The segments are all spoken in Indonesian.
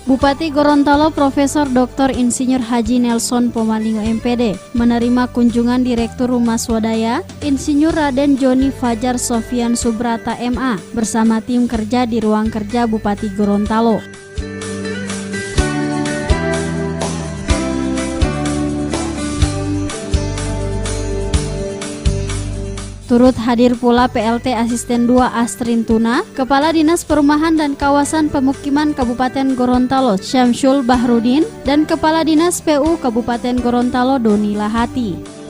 Bupati Gorontalo Profesor Dr. Insinyur Haji Nelson Pomalingo MPD menerima kunjungan Direktur Rumah Swadaya Insinyur Raden Joni Fajar Sofian Subrata MA bersama tim kerja di ruang kerja Bupati Gorontalo. Turut hadir pula PLT Asisten 2 Astrin Tuna, Kepala Dinas Perumahan dan Kawasan Pemukiman Kabupaten Gorontalo Syamsul Bahrudin, dan Kepala Dinas PU Kabupaten Gorontalo Doni Lahati.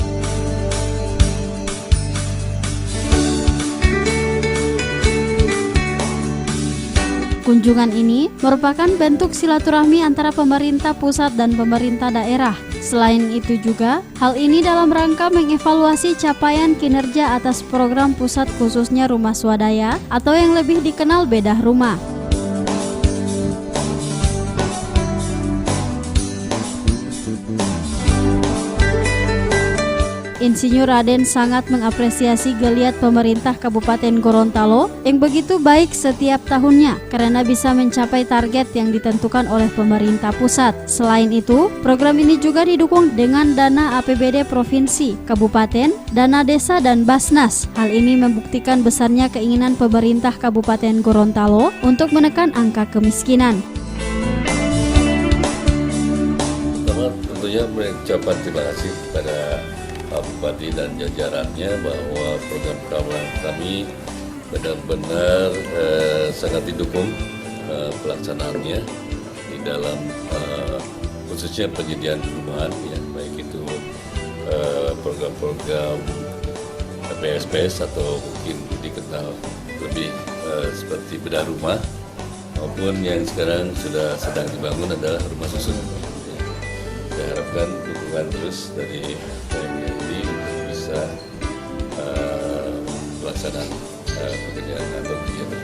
Kunjungan ini merupakan bentuk silaturahmi antara pemerintah pusat dan pemerintah daerah. Selain itu juga, hal ini dalam rangka mengevaluasi capaian kinerja atas program pusat khususnya Rumah Swadaya atau yang lebih dikenal Bedah Rumah. Insinyur Raden sangat mengapresiasi geliat pemerintah Kabupaten Gorontalo yang begitu baik setiap tahunnya karena bisa mencapai target yang ditentukan oleh pemerintah pusat. Selain itu, program ini juga didukung dengan dana APBD Provinsi, Kabupaten, dana desa, dan Basnas. Hal ini membuktikan besarnya keinginan pemerintah Kabupaten Gorontalo untuk menekan angka kemiskinan. Pertama, tentunya mengucapkan terima kasih kepada Pak Bupati dan jajarannya bahwa program kami benar-benar sangat didukung pelaksanaannya di dalam khususnya penyediaan perumahan, ya, baik itu program-program PSPS atau mungkin dikenal lebih seperti Bedah Rumah, maupun yang sekarang sudah sedang dibangun adalah rumah susun. Saya harapkan dukungan terus dari PMI ini untuk bisa pelaksanaan pekerjaan atau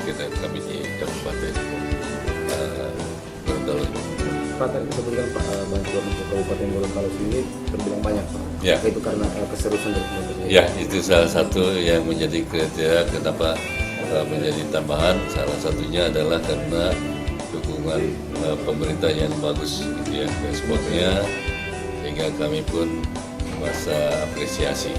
kegiatan kami di Kabupaten Gorontalo. Pak, tadi disebutkan Pak, bantuan untuk Kabupaten Gorontalo sendiri terbilang banyak, Pak. Ya. Itu karena keseriusan dari pemerintah. Ya, itu salah satu yang menjadi kriteria kenapa menjadi tambahan. Salah satunya adalah karena dukungan pemerintah yang bagus, gitu ya, responnya, sehingga kami pun merasa apresiasi.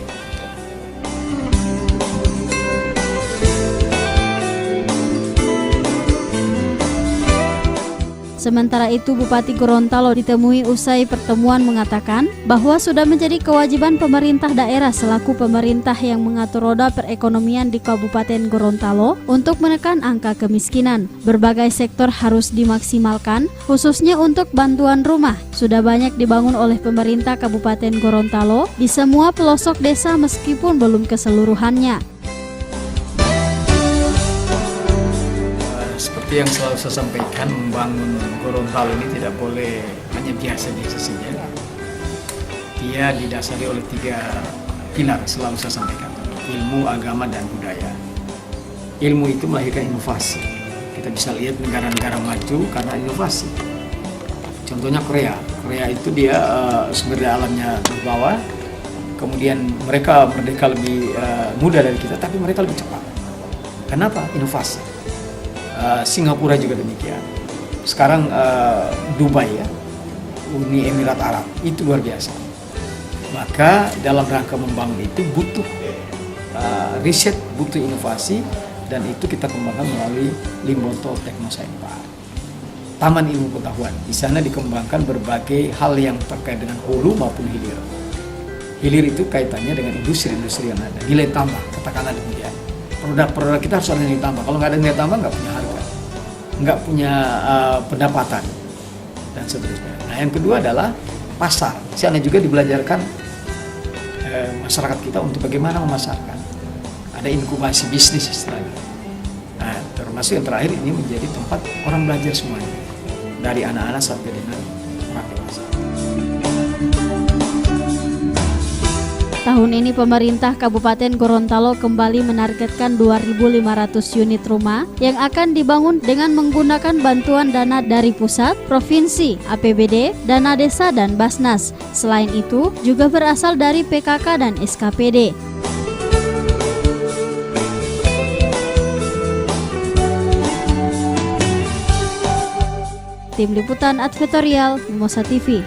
Sementara itu, Bupati Gorontalo ditemui usai pertemuan mengatakan bahwa sudah menjadi kewajiban pemerintah daerah selaku pemerintah yang mengatur roda perekonomian di Kabupaten Gorontalo untuk menekan angka kemiskinan. Berbagai sektor harus dimaksimalkan, khususnya untuk bantuan rumah. Sudah banyak dibangun oleh pemerintah Kabupaten Gorontalo di semua pelosok desa meskipun belum keseluruhannya. Seperti yang selalu saya sampaikan, membangun Gorontalo ini tidak boleh hanya biasa-biasa saja. Dia didasari oleh 3 pilar, selalu saya sampaikan: ilmu, agama, dan budaya. Ilmu itu melahirkan inovasi. Kita bisa lihat negara-negara maju karena inovasi. Contohnya Korea. Korea itu dia sumber daya alamnya berbawah, kemudian mereka merdeka lebih muda dari kita, tapi mereka lebih cepat. Kenapa? Inovasi. Singapura juga demikian. Sekarang Dubai, ya, Uni Emirat Arab, itu luar biasa. Maka dalam rangka membangun itu butuh riset, butuh inovasi, dan itu kita kembangkan melalui Limboto Teknoscience Park, Taman Ilmu Pengetahuan. Di sana dikembangkan berbagai hal yang terkait dengan hulu maupun hilir. Hilir itu kaitannya dengan industri-industri yang ada, nilai tambah, katakanlah demikian. Produk-produk kita harus ada nilai tambah. Kalau nggak ada nilai tambah, nggak punya harga, nggak punya pendapatan, dan seterusnya. Nah, yang kedua adalah pasar. Di sana juga dibelajarkan masyarakat kita untuk bagaimana memasarkan. Ada inkubasi bisnis istilahnya. Nah, termasuk yang terakhir ini menjadi tempat orang belajar semuanya, dari anak-anak sampai dengan orang dewasa. Tahun ini pemerintah Kabupaten Gorontalo kembali menargetkan 2.500 unit rumah yang akan dibangun dengan menggunakan bantuan dana dari pusat, provinsi, APBD, dana desa, dan Basnas. Selain itu, juga berasal dari PKK dan SKPD. Tim Liputan Advertorial Mimosa TV.